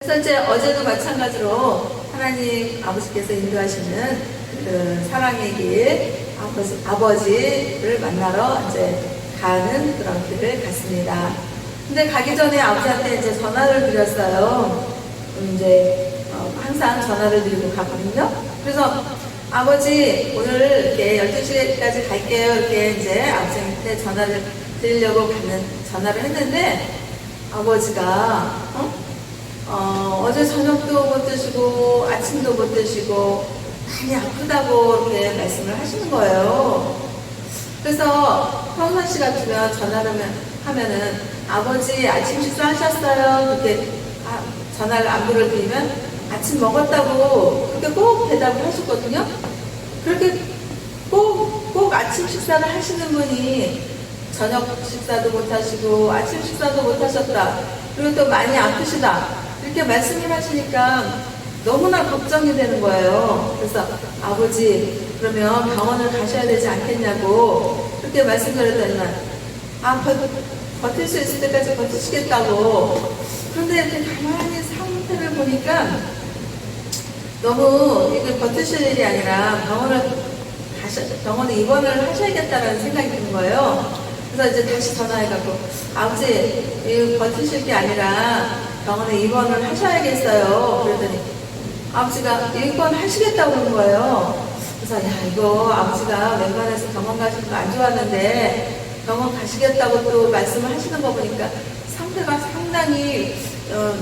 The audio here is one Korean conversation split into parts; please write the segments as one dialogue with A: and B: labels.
A: 그래서 이제 어제도 마찬가지로 하나님 아버지께서 인도하시는 그 사랑의 길, 아버지를 만나러 이제 가는 그런 길을 갔습니다. 근데 가기 전에 아버지한테 이제 전화를 드렸어요. 이제 항상 전화를 드리고 가거든요. 그래서 아버지 오늘 이렇게 12시까지 갈게요. 이렇게 이제 아버지한테 전화를 드리려고 전화를 했는데 아버지가 어제 저녁도 못 드시고 아침도 못 드시고 많이 아프다고 이렇게 말씀을 하시는 거예요. 그래서 평상시 같으면 전화를 하면은 아버지 아침 식사하셨어요? 그렇게 전화를 안부를 드리면 아침 먹었다고 그렇게 꼭 대답을 하셨거든요. 그렇게 꼭 아침 식사를 하시는 분이 저녁 식사도 못 하시고 아침 식사도 못 하셨다. 그리고 또 많이 아프시다. 이렇게 말씀을 하시니까 너무나 걱정이 되는 거예요. 그래서 아버지 그러면 병원을 가셔야 되지 않겠냐고 그렇게 말씀을 했더니 버틸 수 있을 때까지 버티시겠다고. 그런데 이렇게 가만히 상태를 보니까 너무 이게 버티실 일이 아니라 병원에 입원을 하셔야겠다는 생각이 드는 거예요. 그래서 이제 다시 전화해갖고 아버지 이거 버티실 게 아니라 병원에 입원을 하셔야겠어요. 그랬더니 아버지가 입원하시겠다고 그러는 거예요. 그래서 이거 아버지가 웬만해서 병원 가시는 거 안 좋아하는데 병원 가시겠다고 또 말씀을 하시는 거 보니까 상태가 상당히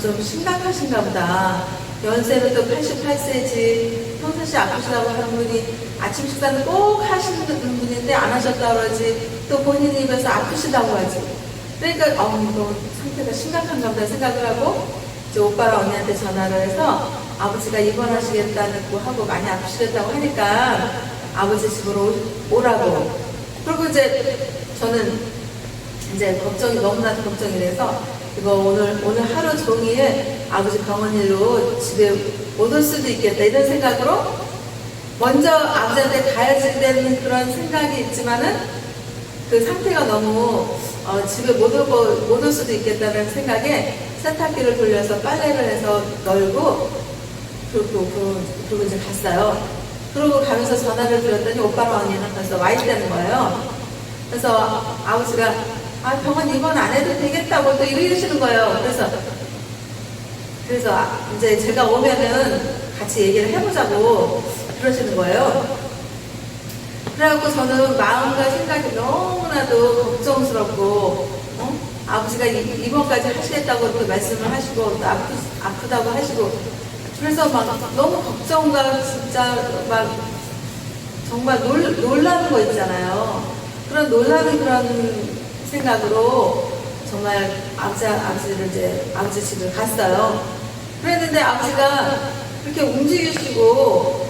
A: 좀 심각하신가 보다. 연세는 또 88세지 평상시 아프시다고 하는 분이 아침 식사는 꼭 하시는 분인데 안 하셨다고 그러지 또 본인 입에서 아프시다고 하지. 그러니까 이거 상태가 심각한가 보다 생각을 하고 이제 오빠랑 언니한테 전화를 해서 아버지가 입원하시겠다고 하고 많이 아프시겠다고 하니까 아버지 집으로 오라고. 그리고 이제 저는 이제 너무나도 걱정이 돼서 이거 오늘 하루 종일 아버지 병원 일로 집에 못 올 수도 있겠다 이런 생각으로 먼저 아버지한테 가야지 되는 그런 생각이 있지만은 그 상태가 너무 집에 못 올 수도 있겠다는 생각에 세탁기를 돌려서 빨래를 해서 널고 그리고 이제 갔어요. 그러고 가면서 전화를 드렸더니 오빠랑 언니는 벌써 와 있다는 거예요. 그래서 아버지가 병원 입원 안 해도 되겠다고 또 이러시는 거예요. 그래서 이제 제가 오면은 같이 얘기를 해보자고 그러시는 거예요. 그래갖고 저는 마음과 생각이 너무나도 걱정스럽고 아버지가 입원까지 하시겠다고 이렇게 말씀을 하시고 또 아프다고 하시고 그래서 막 너무 걱정과 진짜 막 정말 놀라는 거 있잖아요. 그런 놀라는 그런 생각으로 정말 아버지를 이제 아버지 집을 갔어요. 그랬는데 아버지가 그렇게 움직이시고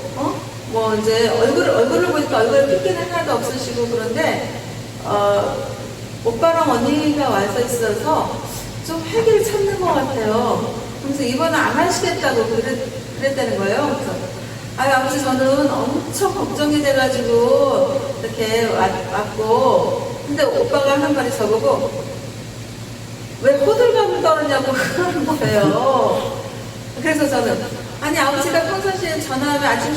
A: 뭐 이제 얼굴을 보니까 얼굴에 핏기는 하나도 없으시고 그런데 오빠랑 언니가 와서 있어서 좀 회기를 찾는 것 같아요. 그래서 입원을 안 하시겠다고 그랬다는 거예요. 그래서 아버지 저는 엄청 걱정이 돼가지고 이렇게 왔고 근데 오빠가 한 말이 저보고 왜 호들갑을 떨었냐고 그러는 거예요. 그래서 저는 아버지가 평상시에 전화하면 아침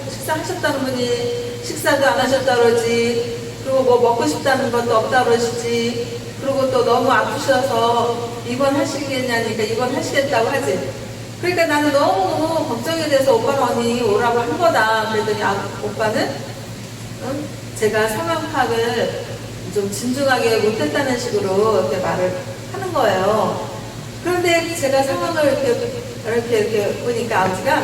A: 식사하셨다는 분이 식사도 안 하셨다 그러지. 그리고 뭐 먹고 싶다는 것도 없다 그러시지. 그리고 또 너무 아프셔서 입원하시겠냐니까 입원하시겠다고 하지. 그러니까 나는 너무 걱정이 돼서 오빠랑 언니 오라고 한 거다. 그랬더니 오빠는 제가 상황 파악을 좀 진중하게 못했다는 식으로 이렇게 말을 하는 거예요. 그런데 제가 상황을 이렇게 보니까 아버지가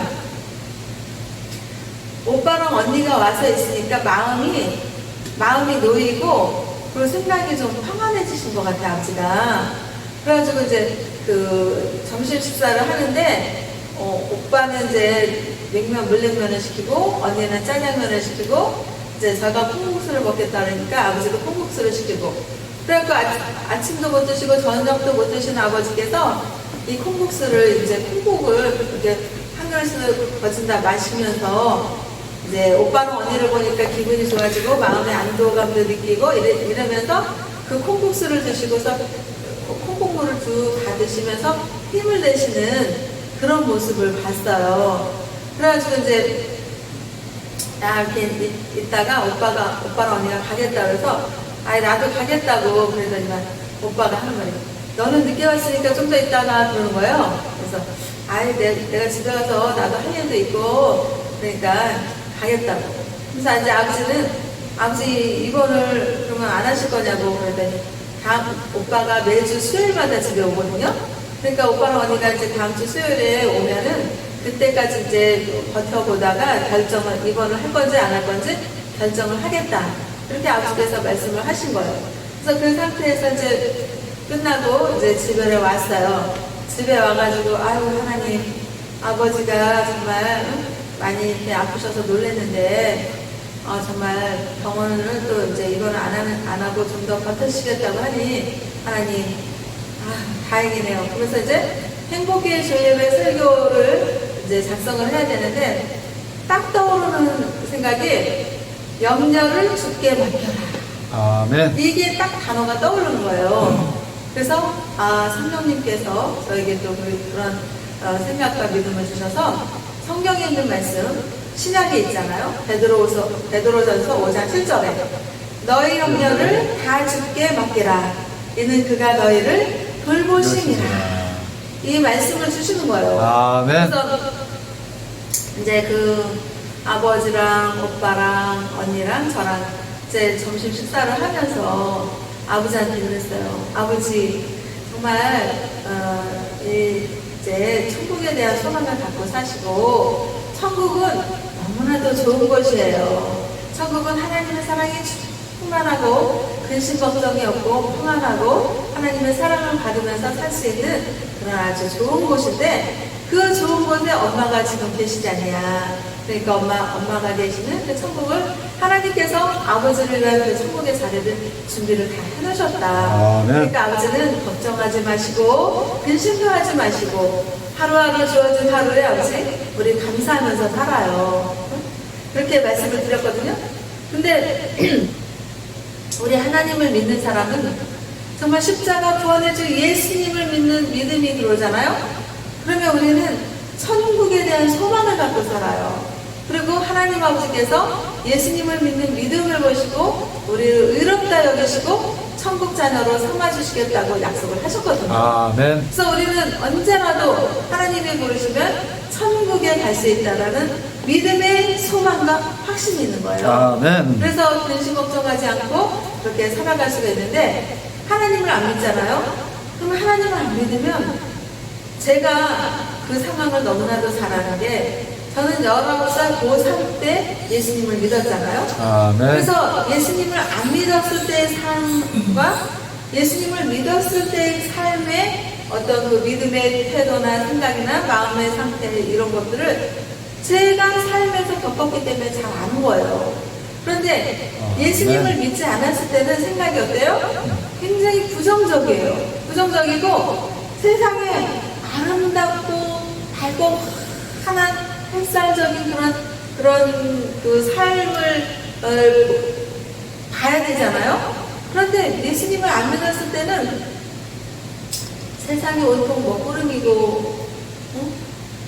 A: 오빠랑 언니가 와서 있으니까 마음이 놓이고 그리고 생각이 좀 평안해지신 것 같아요, 아버지가. 그래가지고 이제 그 점심 식사를 하는데 오빠는 이제 물냉면을 시키고 언니는 짜장면을 시키고 이제 제가 콩국수를 먹겠다 그러니까 아버지가 콩국수를 시키고 그래갖고 아침도 못 드시고 저녁도 못 드시는 아버지께서 이 콩국수를 이제 콩국을 이렇게 한 그릇을 거진다 마시면서 이제 오빠는 언니를 보니까 기분이 좋아지고 마음의 안도감도 느끼고 이러면서 그 콩국수를 드시고서 콩국물을 쭉 다 드시면서 힘을 내시는 그런 모습을 봤어요. 그래가지고 이제 이렇게 있다가 오빠랑 언니가 가겠다 그래서 나도 가겠다고 그러더니만 오빠가 하는 말이에요. 너는 늦게 왔으니까 좀 더 있다가 그러는 거예요. 그래서 내가 집에 가서 나도 할 일도 있고 그러니까 가겠다고. 그래서 이제 아버지 입원을 그러면 안 하실 거냐고 그러더니 오빠가 매주 수요일마다 집에 오거든요. 그러니까 오빠랑 언니가 이제 다음 주 수요일에 오면은 그때까지 이제 버텨보다가 입원을 할 건지 안 할 건지 결정을 하겠다. 그렇게 아버지께서 말씀을 하신 거예요. 그래서 그 상태에서 이제 끝나고 이제 집에 왔어요. 집에 와가지고 하나님, 아버지가 정말 많이 이렇게 아프셔서 놀랬는데 정말 병원을 또 이제 입원을 안 하고 좀 더 버텨주시겠다고 하니 하나님 다행이네요. 그래서 이제 행복의 주일의 설교를 이제 작성을 해야 되는데 딱 떠오르는 생각이 염려를 주께 맡겨라.
B: 아멘.
A: 이게 딱 단어가 떠오르는 거예요. 그래서 성령님께서 저에게 또 그런 생각과 믿음을 주셔서 성경에 있는 말씀 신약에 있잖아요. 베드로전서 5장 7절에 너희 염려를 다 주께 맡기라. 이는 그가 너희를 돌보심이라. 이 말씀을 주시는 거예요.
B: 아멘.
A: 그래서 이제 그 아버지랑 오빠랑 언니랑 저랑 이제 점심 식사를 하면서 아버지한테 그랬어요. 아버지 정말 이제 천국에 대한 소망을 갖고 사시고 천국은 너무나도 좋은 곳이에요. 천국은 하나님의 사랑이 충만하고 근심 걱정이 없고 평안하고 하나님의 사랑을 받으면서 살 수 있는 그런 아주 좋은 곳인데 그 좋은 곳에 엄마가 지금 계시지 않냐. 그러니까 엄마가 계시는 그 천국을 하나님께서 아버지를 위한 그 천국의 자리를 준비를 다 해놓으셨다. 그러니까 아버지는 걱정하지 마시고 근심도 하지 마시고 하루하루 주어진 하루에 아버지 우리 감사하면서 살아요. 그렇게 말씀을 드렸거든요. 근데 우리 하나님을 믿는 사람은 정말 십자가 구원해줄 예수님을 믿는 믿음이 들어오잖아요. 그러면 우리는 천국에 대한 소망을 갖고 살아요. 그리고 하나님 아버지께서 예수님을 믿는 믿음을 보시고 우리를 의롭다 여기시고 천국 자녀로 삼아주시겠다고 약속을 하셨거든요.
B: 아멘.
A: 그래서 우리는 언제라도 하나님이 부르시면 천국에 갈 수 있다는 믿음의 소망과 확신이 있는 거예요.
B: 아멘.
A: 그래서 근심 걱정하지 않고 그렇게 살아갈 수가 있는데 하나님을 안 믿잖아요. 그럼 하나님을 안 믿으면 제가 그 상황을 너무나도 잘 아는 게 저는 19살 고3 때 예수님을 믿었잖아요.
B: 아멘.
A: 그래서 예수님을 안 믿었을 때의 삶과 예수님을 믿었을 때의 삶의 어떤 그 믿음의 태도나 생각이나 마음의 상태 이런 것들을 제가 삶에서 겪었기 때문에 잘 아는 거예요. 그런데 예수님을 믿지 않았을 때는 생각이 어때요? 굉장히 부정적이에요. 부정적이고 세상에 아름답고 밝고 환한 햇살적인 그런 그 삶을 봐야 되잖아요. 그런데 예수님을 안 믿었을 때는 세상이 온통 먹구름이고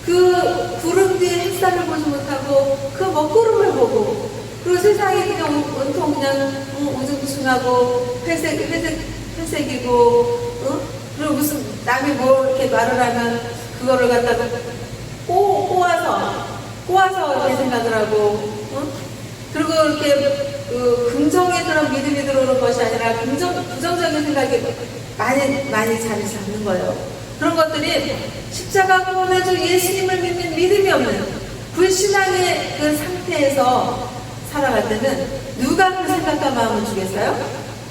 A: 그 구름 뒤에 햇살을 보지 못하고 그 먹구름을 보고 그리고 세상이 그냥 온통 그냥 우중충하고 회색이고 그리고 무슨 남이 뭐 이렇게 말을 하면 그거를 갖다가 꼬아서 이렇게 생각을 하고 그리고 이렇게 긍정의 그런 믿음이 들어오는 것이 아니라 부정적인 생각이 많이 자리 잡는 거예요. 그런 것들이 십자가 구원해줄 예수님을 믿는 믿음이 없는 불신앙의 그 상태에서 살아갈 때는 누가 그 생각과 마음을 주겠어요?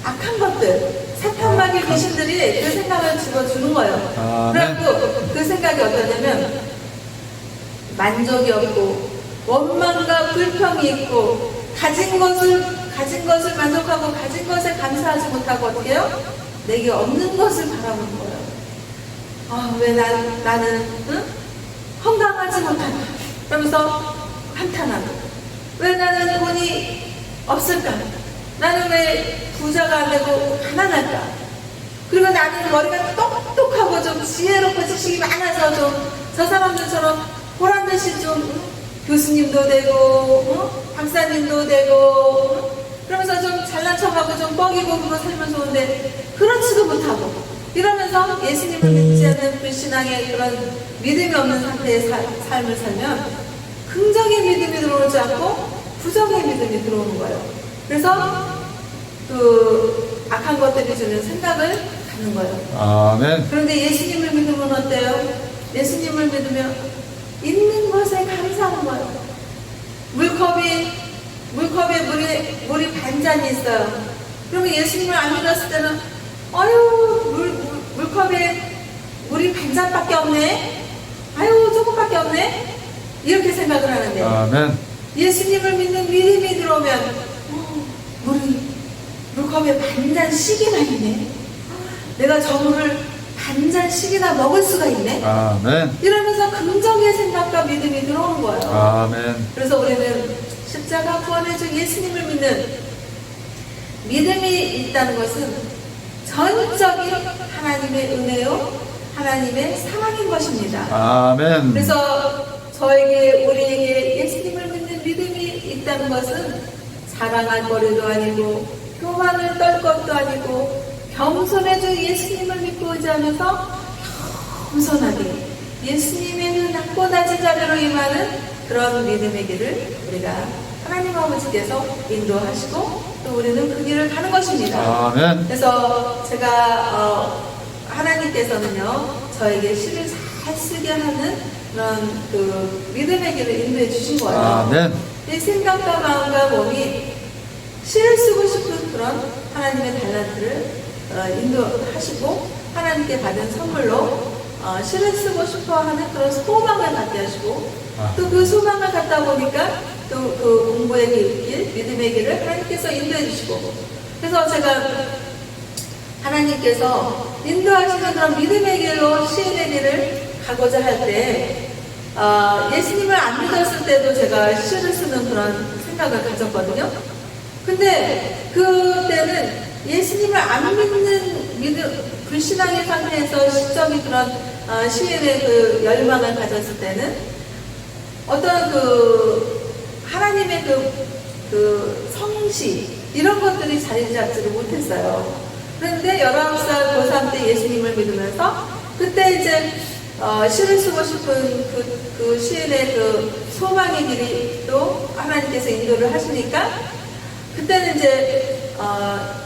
A: 악한 것들, 사탄 마귀 귀신들이 그 생각을 집어주는 거예요. 그래갖고 그 생각이 어떠냐면 만족이 없고 원망과 불평이 있고 가진 것을 만족하고 가진 것에 감사하지 못하고 어떻게 해요? 내게 없는 것을 바라보는 거예요. 왜 나는 건강하지 못하나 그러면서 한탄하고 왜 나는 돈이 없을까? 나는 왜 부자가 안 되고 가난할까? 그리고 나는 머리가 똑똑하고 좀 지혜롭고 지식이 많아서 좀 저 사람들처럼 보란듯이 좀 교수님도 되고 박사님도 되고 그러면서 좀 잘난 척하고 좀 뻐기고 그거 살면 좋은데 그렇지도 못하고 이러면서 예수님을 믿지 않는 불신앙의 그런 믿음이 없는 상태의 삶을 살면 긍정의 믿음이 들어오지 않고 부정의 믿음이 들어오는 거예요. 그래서 그 악한 것들이 주는 생각을 갖는 거예요.
B: 아멘.
A: 그런데 예수님을 믿으면 어때요? 예수님을 믿으면 있는 것에 감사하는 거예요. 물컵에 물이 반잔이 있어요. 그러면 예수님을 안 믿었을 때는 물컵에 물이 반잔밖에 없네. 조금밖에 없네. 이렇게 생각을 하는데
B: 아멘.
A: 예수님을 믿는 믿음이 들어오면 물컵에 반잔씩이나 있네. 내가 저 물을 반잔씩이나 먹을 수가 있네.
B: 아멘.
A: 이러면서 긍정의 생각과 믿음이 들어오는 거예요.
B: 아멘.
A: 그래서 우리는 십자가 구원해준 예수님을 믿는 믿음이 있다는 것은 전적인 하나님의 은혜요, 하나님의 사랑인 것입니다.
B: 아멘.
A: 그래서 우리에게 예수님을 믿는 믿음이 있다는 것은 사랑할 거리도 아니고 교만을 떨 것도 아니고 겸손해져 예수님을 믿고 의지하면서 겸손하게 예수님의 그 낮고 낮은 자리로 임하는 그런 믿음의 길을 우리가 하나님 아버지께서 인도하시고 또 우리는 그 길을 가는 것입니다.
B: 아멘.
A: 그래서 제가 하나님께서는요 저에게 시를 잘 쓰게 하는 그런 그 믿음의 길을 인도해 주신 거예요.
B: 아멘.
A: 이 생각과 마음과 몸이 시를 쓰고 싶은 그런 하나님의 달란트를 인도하시고 하나님께 받은 선물로 시를 쓰고 싶어하는 그런 소망을 갖게 하시고 또 그 소망을 갖다 보니까 또 그 공부의 길, 믿음의 길을 하나님께서 인도해 주시고 그래서 제가 하나님께서 인도하시는 그런 믿음의 길로 시인의 길을 가고자 할 때 예수님을 안 믿었을 때도 제가 시를 쓰는 그런 생각을 가졌거든요. 근데 그때는 예수님을 안 믿는 불신앙의 상태에서 시적인 그런 시인의 그 열망을 가졌을 때는 어떤 하나님의 그 성시 이런 것들이 자리 잡지를 못했어요. 그런데 19살 고3 때 예수님을 믿으면서 그때 이제 시를 쓰고 싶은 그 시인의 그 소망의 길이 또 하나님께서 인도를 하시니까 그때는 이제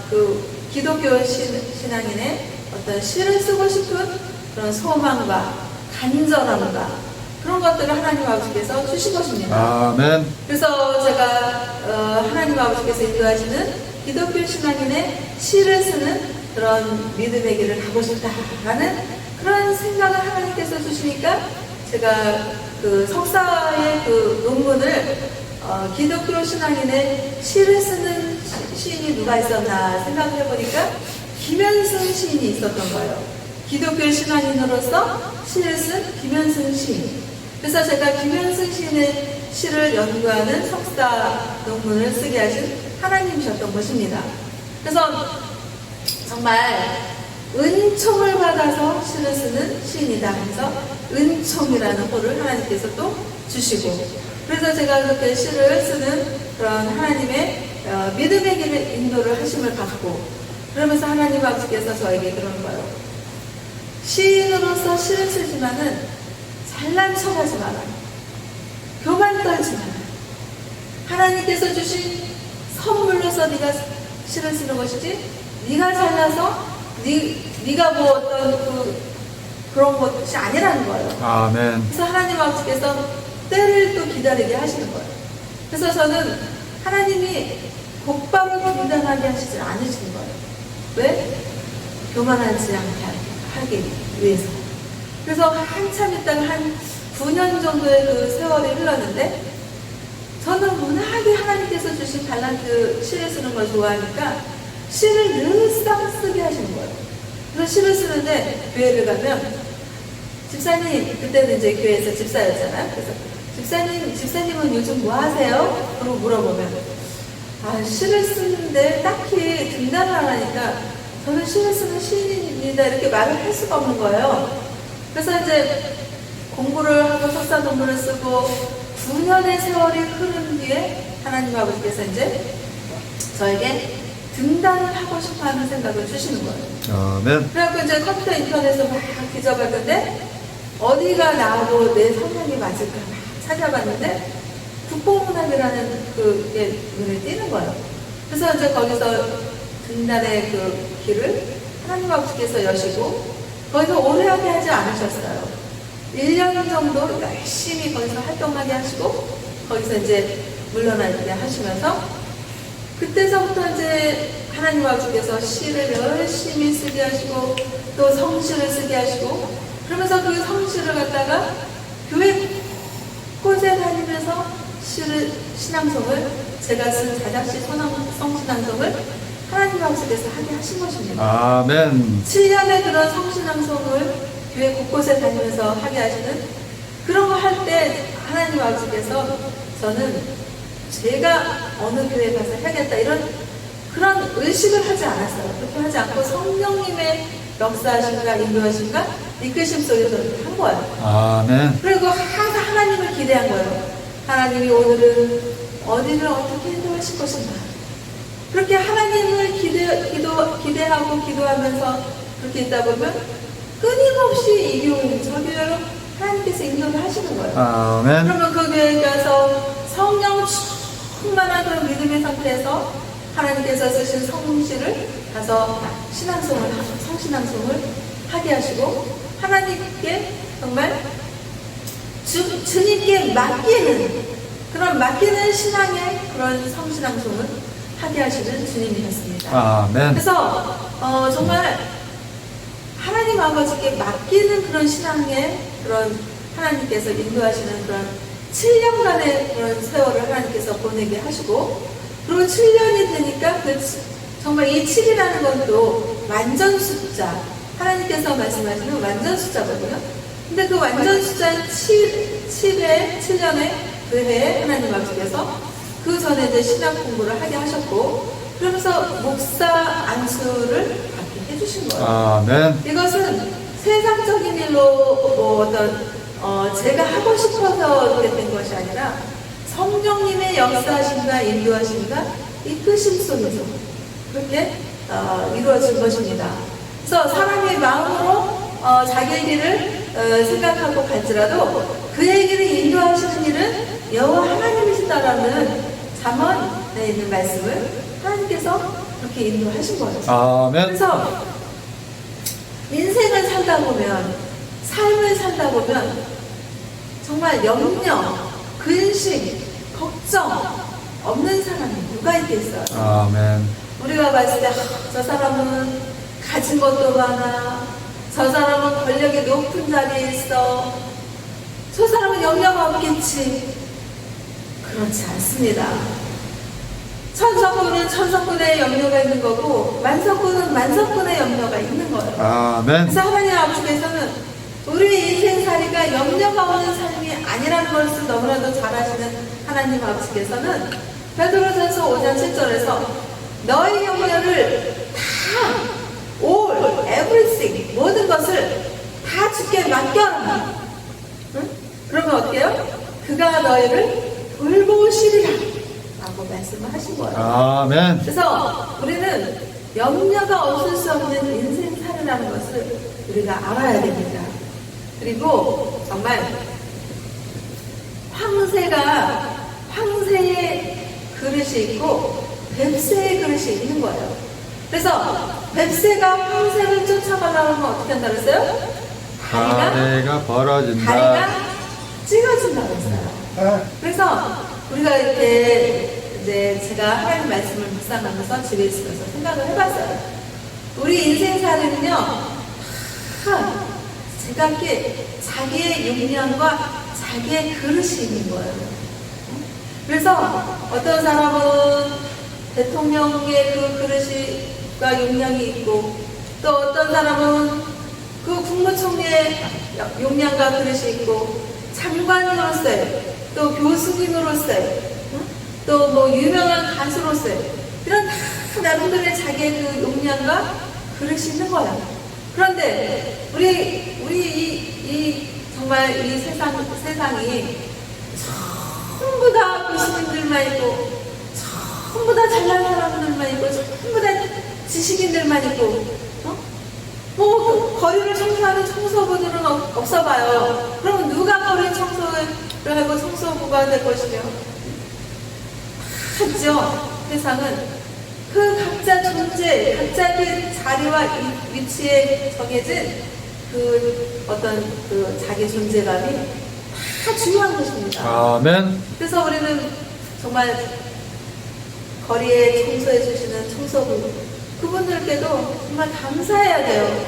A: 그 기독교 신앙인의 어떤 시를 쓰고 싶은 그런 소망과 간절함과 그런 것들을 하나님 아버지께서 주신 것입니다.
B: 아멘.
A: 그래서 제가 하나님 아버지께서 인도하시는 기독교 신앙인의 시를 쓰는 그런 믿음의 길을 가고 싶다라는 그런 생각을 하나님께서 주시니까 제가 그 석사의 그 논문을 기독교 신앙인의 시를 쓰는 시인이 누가 있었나 생각을 해보니까 김현승 시인이 있었던 거예요. 기독교 신앙인으로서 시를 쓴 김현승 시인. 그래서 제가 김현승 시인의 시를 연구하는 석사 논문을 쓰게 하신 하나님이셨던 것입니다. 그래서 정말 은총을 받아서 시를 쓰는 시인이다. 그래서 은총이라는 호를 하나님께서 또 주시고 그래서 제가 그렇게 시를 쓰는 그런 하나님의 믿음의 길을 인도를 하심을 받고 그러면서 하나님 아버지께서 저에게 그러는 거예요. 시인으로서 시를 쓰지만은 잘난 척하지 마라. 교만 떨지 마라. 하나님께서 주신 선물로서 네가 시를 쓰는 것이지 네가 잘나서 네가 뭐 어떤 그런 것이 아니라는 거예요.
B: 아멘.
A: 그래서 하나님 아버지께서 때를 또 기다리게 하시는 거예요. 그래서 저는 하나님이 곧바로 중단하게 하시지 않으시는 거예요. 왜? 교만하지 않게 하기 위해서. 그래서 한참 있다가 한 9년 정도의 그 세월이 흘렀는데 저는 워낙에 하나님께서 주신 달란트 시를 쓰는 걸 좋아하니까 시를 늘상 쓰게 하시는 거예요. 그래서 시를 쓰는데 교회를 가면 집사님, 그때는 이제 교회에서 집사였잖아요. 그래서 집사님은 요즘 뭐 하세요? 그러고 물어보면 시를 쓰는데 딱히 등단을 안 하니까 저는 시를 쓰는 시인입니다. 이렇게 말을 할 수가 없는 거예요. 그래서 이제 공부를 하고 석사 논문을 쓰고 9년의 세월이 흐른 뒤에 하나님 아버지께서 이제 저에게 등단을 하고 싶어 하는 생각을 주시는 거예요.
B: 아멘.
A: 그래갖고 이제 컴퓨터 인터넷에서 막 뒤져봤는데 어디가 나하고 내 성향이 맞을까 막 찾아봤는데 국보문학이라는 그게 눈에 띄는 거예요. 그래서 이제 거기서 등단의 그 길을 하나님 아버지께서 여시고 거기서 오래 하게 하지 않으셨어요. 1년 정도 열심히 거기서 활동하게 하시고 거기서 이제 물러나게 하시면서 그때서부터 이제 하나님 아버지께서 시를 열심히 쓰게 하시고 또 성시를 쓰게 하시고 그러면서 그 성시를 갖다가 교회 곳에 다니면서 신앙송을 제가 쓴 자작시 성신앙송을 하나님 아버지께서 하게 하신 것입니다.
B: 아멘.
A: 7년의 그런 성신앙송을 교회 곳곳에 다니면서 하게 하시는 그런 거 할 때 하나님 아버지께서 저는 제가 어느 교회에 가서 해야겠다 이런 그런 의식을 하지 않았어요. 그렇게 하지 않고 성령님의 역사하신가 인도하신가 이끄심 속에서 이렇게 한 거예요.
B: 아멘.
A: 그리고 항상 하나님을 기대한 거예요. 하나님이 오늘은 어디를 어떻게 인도하실 것인가. 그렇게 하나님을 기대하고 기도하면서 그렇게 있다 보면 끊임없이 이 교회, 저 교회로 하나님께서 인도를 하시는 거예요.
B: 아멘.
A: 그러면 그 교회에 가서 성령 충만한 그런 믿음의 상태에서 하나님께서 쓰신 성시를 가서 성신앙송을 하게 하시고 하나님께 정말 주님께 맡기는 신앙의 그런 성신앙송을 하게 하시는 주님이셨습니다.
B: 아멘.
A: 그래서 정말 하나님 아버지께 맡기는 그런 신앙의 그런 하나님께서 인도하시는 그런 7년간의 그런 세월을 하나님께서 보내게 하시고 그리고 7년이 되니까 정말 이 7이라는 건 또 완전 숫자 하나님께서 말씀하시는 완전 숫자거든요. 근데 그 완전 숫자 7년에 그 해에 하나님 아버지께서 그 전에 이제 신학 공부를 하게 하셨고 그러면서 목사 안수를 받게 해주신 거예요.
B: 아멘.
A: 이것은 세상적인 일로 제가 하고 싶어서 그렇게 된 것이 아니라 성령님의 역사하신가 인도하신가 이끄심 속에서 그렇게 이루어진 것입니다. 그래서 사람의 마음으로 자기의 길을 생각하고 갈지라도 그의 길을 인도하시는 일은 여호와 하나님이시다라는 잠언에 있는 말씀을 하나님께서 그렇게 인도하신 거예요.
B: 아멘.
A: 그래서 인생을 살다 보면 삶을 살다 보면 정말 염려, 근심, 걱정 없는 사람이 누가 있겠어요?
B: 아멘.
A: 우리가 봤을 때 저 사람은 가진 것도 많아, 저 사람은 권력이 높은 자리에 있어, 저 사람은 염려가 없겠지. 그렇지 않습니다. 천성군은 천성군의 염려가 있는 거고 만성군은 만성군의 염려가 있는 거예요.
B: 아멘.
A: 그래서 하나님 아버지께서는 우리의 인생살이가 염려가 없는 삶이 아니라는 것을 너무나도 잘 아시는 하나님 아버지께서는 베드로전서 5장 7절에서 너의 염려를 다 all, everything 모든 것을 다 주께 맡겨라. 응? 그러면 어때요? 그가 너희를 돌보시리라 라고 말씀을 하신 거예요.
B: 아멘.
A: 그래서 우리는 염려가 없을 수 없는 인생살이라는 것을 우리가 알아야 됩니다. 그리고 정말 황새의 그릇이 있고 뱁새의 그릇이 있는 거예요. 그래서 뱁새가 황새를 쫓아가려면 어떻게 한다 그랬어요?
B: 다리가 벌어진다.
A: 다리가 찢어진다 그랬어요. 그래서 우리가 이렇게 이제 제가 하나님 말씀을 묵상하면서 집에 있으면서 생각을 해봤어요. 우리 인생살이는요, 제가 이렇게 자기의 욕량과 자기의 그릇이 있는 거예요. 그래서 어떤 사람은 대통령의 그 그릇과 욕량이 있고 또 어떤 사람은 그 국무총리의 욕량과 그릇이 있고 장관으로서의 또 교수님으로서의 또 뭐 유명한 가수로서의 이런 다 나름대로의 자기의 그 욕량과 그릇이 있는 거야. 그런데 정말 이 세상이 전부 다 교수님들만 있고, 전부 다 잘난 사람들만 있고, 전부 다 지식인들만 있고, 뭐 거리를 청소하는 청소부들은 없어 봐요. 그럼 누가 거리 청소를 하고 청소부가 될 것이며? 하죠. 세상은 그 각자 존재, 각자 그 자리와 위치에 정해진 그 어떤 그 자기 존재감이 다 중요한 것입니다.
B: 아멘.
A: 그래서 우리는 정말 거리에 청소해 주시는 청소부 그분들께도 정말 감사해야 돼요.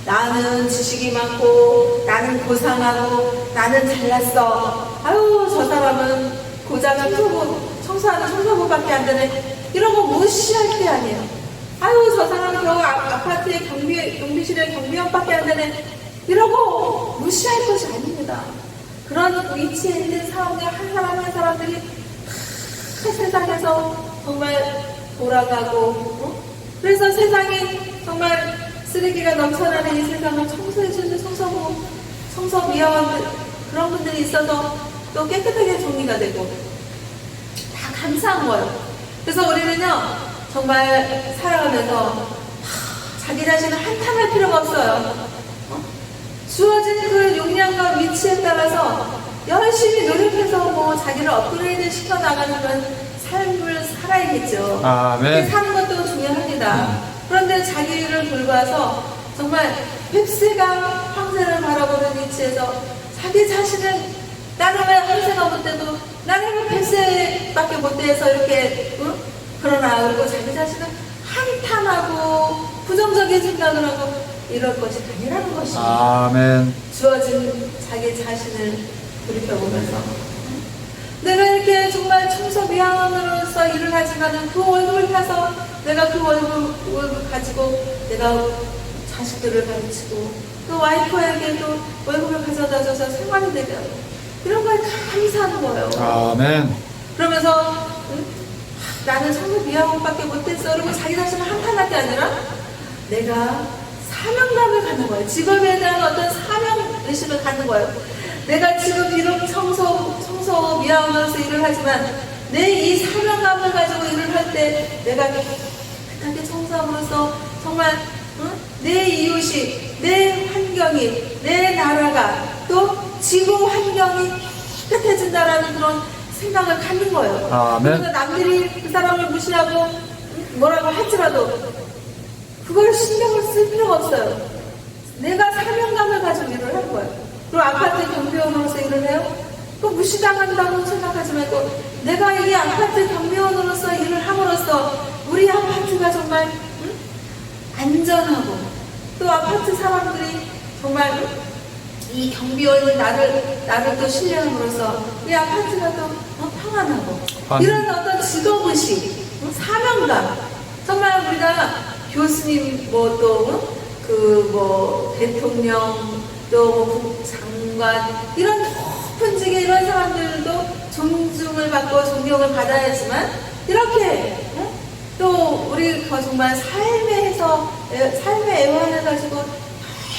A: 나는 지식이 많고, 나는 고상하고, 나는 잘났어. 아유, 저 사람은 고작 청소하는 청소부밖에 안 되네. 이런 거 무시할 게 아니에요. 아유, 저 사람은 겨우 아파트의 경비실에 경비원밖에 안 되네. 이러고 무시할 것이 아닙니다. 그런 위치에 있는 사람들, 한 사람 한 사람들이 다 세상에서 정말 돌아가고, 그래서 세상이 정말 쓰레기가 넘쳐나는 이 세상을 청소해주는 청소미화원들, 그런 분들이 있어서 또 깨끗하게 정리가 되고, 다 감사한 거예요. 그래서 우리는요, 정말 살아가면서 자기 자신을 한탄할 필요가 없어요. 주어진 그 용량과 위치에 따라서 열심히 노력해서 뭐 자기를 업그레이드 시켜 나가는 그런 삶을 살아야겠죠.
B: 아멘.
A: 그렇게 사는 것도 중요합니다. 그런데 자기를 돌봐서 정말 뱁새가 황새를 바라보는 위치에서 자기 자신을 나는 왜 황새가 못 돼도 나는 왜 뱁새밖에 못 돼서 이렇게 그러나 그리고 자기 자신을 한탄하고 부정적인 생각을 하고 이럴 것이 아니라는 것입니다.
B: 아멘.
A: 주어진 자기 자신을 돌이켜보면서 내가 이렇게 정말 청소미화원으로서 일을 하지만은 그 월급을 타서 내가 그 월급을 가지고 내가 자식들을 가르치고 또 와이프에게도 월급을 가져다 줘서 생활이 되게 하고 이런 거에 감사하는 거예요.
B: 아멘.
A: 그러면서 나는 청소미화원밖에 못했어. 그러고 자기 자신을 한탄할 게 아니라 내가 사명감을 갖는 거예요. 직업에 대한 어떤 사명의식을 갖는 거예요. 내가 지금 비록 청소미화원으로서 일을 하지만 내 이 사명감을 가지고 일을 할 때 내가 깨끗하게 청소함으로써 정말 내 이웃이, 내 환경이, 내 나라가 또 지구 환경이 깨끗해진다라는 그런 생각을 갖는 거예요.
B: 아멘.
A: 그래서 남들이 그 사람을 무시하고 뭐라고 할지라도 그걸 신경을 쓸 필요가 없어요. 내가 사명감을 가지고 일을 할 거예요. 그리고 아파트 경비원으로서 일을 해요? 그 무시당한다고 생각하지 말고 내가 이 아파트 경비원으로서 일을 함으로써 우리 아파트가 정말 안전하고 또 아파트 사람들이 정말 이 경비원이 나를 또 신뢰함으로써 이 아파트가 또 평안하고 이런 어떤 직업의식, 사명감 정말 우리가 교수님 대통령 또 장관 이런 높은 직의 이런 사람들도 존중을 받고 존경을 받아야지만 이렇게 또 우리 정말 삶의 애환을 가지고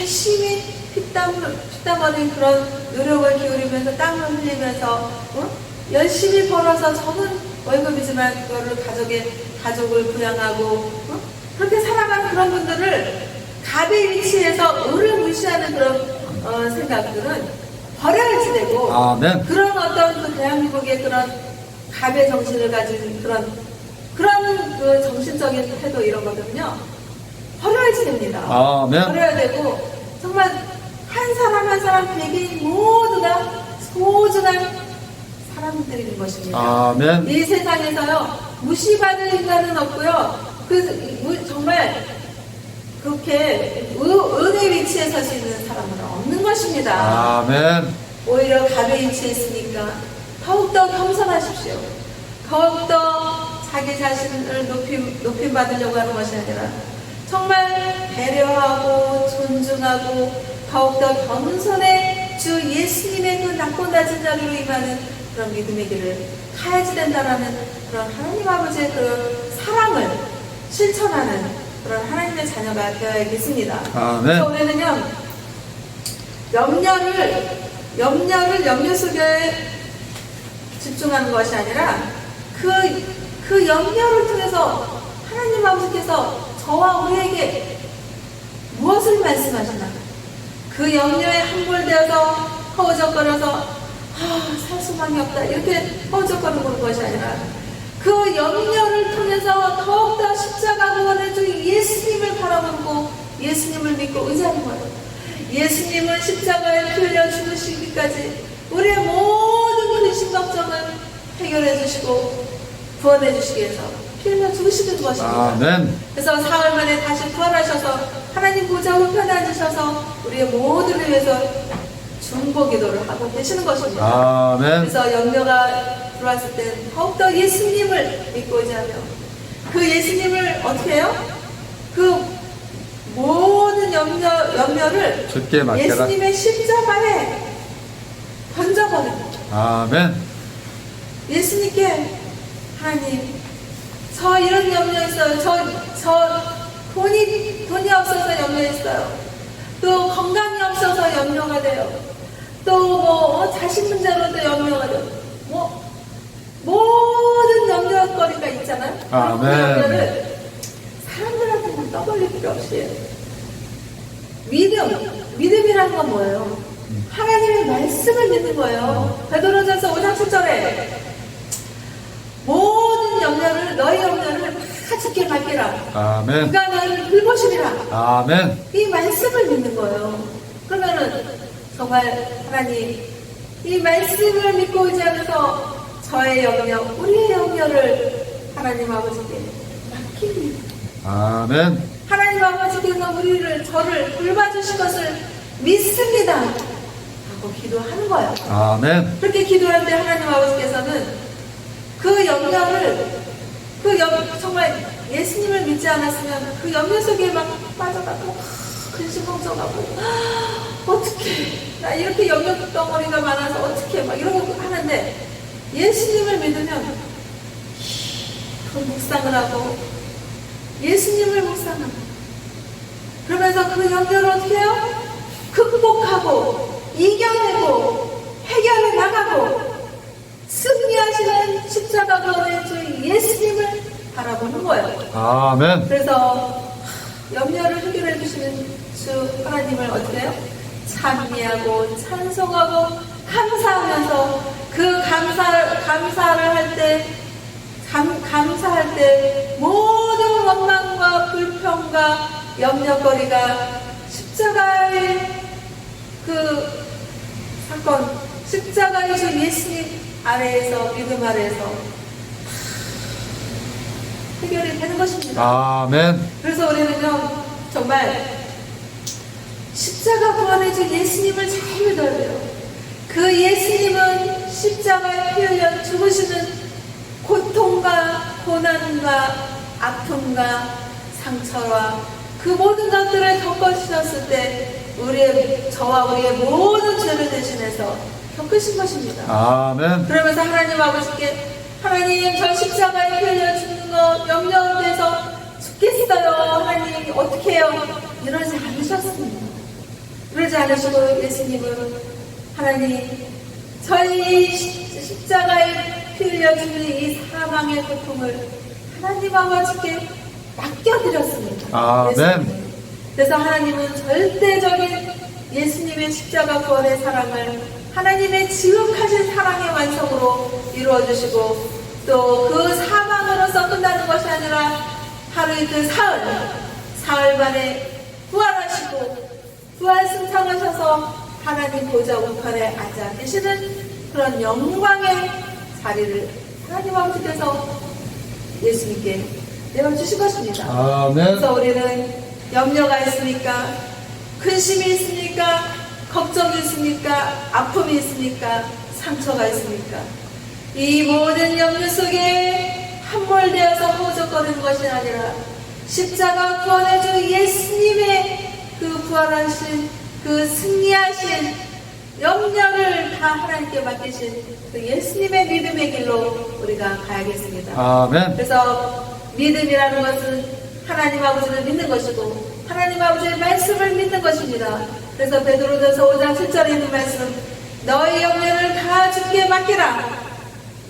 A: 열심히 피땀 흘린 그런 노력을 기울이면서 땀을 흘리면서 열심히 벌어서 적은 월급이지만 그거를 가족을 부양하고 그렇게 살아가는 그런 분들을 갑의 위치에서 을을 무시하는 그런 생각들은 버려야지 되고
B: 아멘.
A: 그런 어떤 그 대한민국의 그런 갑의 정신을 가진 그런 그 정신적인 태도 이런 것들은요 버려야지 됩니다.
B: 아멘.
A: 버려야 되고 정말 한 사람 한 사람 개개인 모두가 소중한 사람들인 것입니다.
B: 아멘.
A: 이 세상에서요 무시받을 인간은 없고요. 정말 그렇게 은의 위치에 설 수 있는 사람은 없는 것입니다.
B: 아멘.
A: 오히려 갑의 위치에 있으니까 더욱더 겸손하십시오. 더욱더 자기 자신을 높임 받으려고 하는 것이 아니라 정말 배려하고 존중하고 더욱더 겸손의 주 예수님의 그 낮고 낮은 자리로 임하는 그런 믿음의 길을 가야지 된다라는 그런 하나님 아버지의 그 사랑을 실천하는 그런 하나님의 자녀가 되어야겠습니다.
B: 아멘.
A: 그래서 우리는요, 염려 속에 집중하는 것이 아니라 그 염려를 통해서 하나님 아버지께서 저와 우리에게 무엇을 말씀하시나, 그 염려에 함몰되어서 허우적거려서 살 수만이 없다 이렇게 허우적거리는 것이 아니라 그 염려를 통해서 더욱더 십자가 구원의 주 예수님을 바라보고 예수님을 믿고 의지하는 거예요. 예수님은 십자가에 풀려 죽으시기까지 우리의 모든 근심 걱정을 해결해 주시고 구원해 주시기 위해서 피 흘려 죽으시는 것입니다.
B: 아멘.
A: 그래서 사흘 만에 다시 부활하셔서 하나님 보좌 우편에 앉으셔서 우리의 모두를 위해서 중보 기도를 하고 계시는 것입니다.
B: 아멘.
A: 그래서 염려가 들어왔을 때 더욱더 예수님을 믿고 의지하며 그 예수님을 어떻게 해요? 그 모든 염려를
B: 주께 맡겨라.
A: 예수님의 십자가에 던져버립니다.
B: 아멘.
A: 예수님께 하나님, 저 이런 염려 있어요. 저 돈이 없어서 염려했어요. 또 건강이 없어서 염려가 돼요. 또 자식 문제로도 염려가 돼요. 모든 염려거리가 있잖아요.
B: 아멘.
A: 그 염려를 사람들한테만 떠벌릴 필요 없이 믿음이라는 건 뭐예요? 하나님의 말씀을 믿는 거예요. 베드로전서 5장 7절에 모든 염려를, 너희 염려를 다 주께 맡기라.
B: 아멘.
A: 그가 너희를 돌보시리라.
B: 아멘.
A: 이 말씀을 믿는 거예요. 그러면은 정말 하나님, 이 말씀을 믿고 의지하면서 저의 염려, 우리의 염려를 하나님 아버지께 맡깁니다.
B: 아멘.
A: 하나님 아버지께서 저를 돌봐주실 것을 믿습니다 하고 기도하는 거예요.
B: 아멘.
A: 그렇게 기도할 때 하나님 아버지께서는 그 염려를 정말 예수님을 믿지 않았으면 그 염려 속에 막 빠져가고 근심 걱정하고 어떻게 나 이렇게 염려 덩어리가 많아서 어떻게 막 이러고 하는데 예수님을 믿으면 그 묵상을 하고 예수님을 묵상합니다. 그러면서 그 염려를 어떻게 해요? 극복하고 이겨내고 해결해 나가고 승리하시는 십자가 구원의 주 예수님을 바라보는 거예요.
B: 아멘.
A: 그래서 염려를 해결해 주시는 주 하나님을 어떻게 해요? 찬미하고 찬송하고 감사하면서 그 감사를 할 때 감사할 때 모든 원망과 불평과 염려거리가 십자가의 그 사건, 십자가의 주 예수님 아래에서, 믿음 아래에서 해결이 되는 것입니다.
B: 아멘.
A: 그래서 우리는요, 정말 십자가 구원의 주 예수님을 잘 믿어야 돼요. 그 예수님은 십자가에 피 흘려 죽으시는 고통과 고난과 아픔과 상처와 그 모든 것들을 겪으셨을 때 저와 우리의 모든 죄를 대신해서 겪으신 것입니다.
B: 아멘.
A: 그러면서 하나님 아버지께 하나님 저 십자가에 피 흘려 죽는 거 염려돼서 죽겠어요. 하나님 어떻게 해요? 이러지 않으셨습니다. 그러지 않으시고 예수님은 하나님 저희 십자가에 피 흘려 죽는 이 사망의 고통을 하나님 아버지께 맡겨드렸습니다.
B: 아멘.
A: 예수님. 그래서 하나님은 절대적인 예수님의 십자가 구원의 사랑을 하나님의 지극하신 사랑의 완성으로 이루어주시고 또 그 사망으로서 끝나는 것이 아니라 하루의 그 사흘 만에 부활하시고 부활 승천하셔서 하나님 보좌 우편에 앉아 계시는 그런 영광의 자리를 하나님 아버지께서 예수님께 내어주신 것입니다.
B: 아멘.
A: 그래서 우리는 염려가 있습니까? 근심이 있습니까? 걱정이 있습니까? 아픔이 있습니까? 상처가 있습니까? 이 모든 염려 속에 함몰되어서 허우적거리는 것이 아니라 십자가 구원의 주 예수님의 그 부활하신 그 승리하신 염려를 다 하나님께 맡기신 그 예수님의 믿음의 길로 우리가 가야겠습니다.
B: 아멘.
A: 그래서 믿음이라는 것은 하나님 아버지를 믿는 것이고 하나님 아버지의 말씀을 믿는 것입니다. 그래서 베드로전서 5장 7절에 있는 말씀, 너희 영혼을 다 주께 맡기라.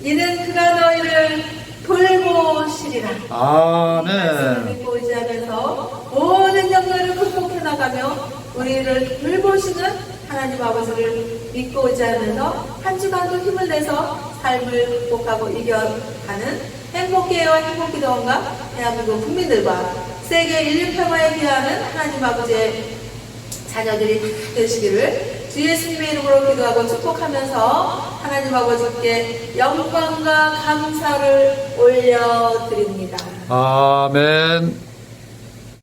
A: 이는 그가 너희를 돌보시리라.
B: 아멘.
A: 믿고 의지하면서 모든 영역을 극복해 나가며 우리를 돌보시는 하나님 아버지를 믿고 의지하면서 한 주간도 힘을 내서 삶을 극복하고 이겨가는 행복해요 행복기도원과 대한민국 국민들과 세계 인류 평화에 기하는 하나님 아버지의 자녀들이 되시기를 주 예수님의 이름으로 기도하고 축복하면서 하나님 아버지께 영광과 감사를 올려드립니다.
B: 아멘.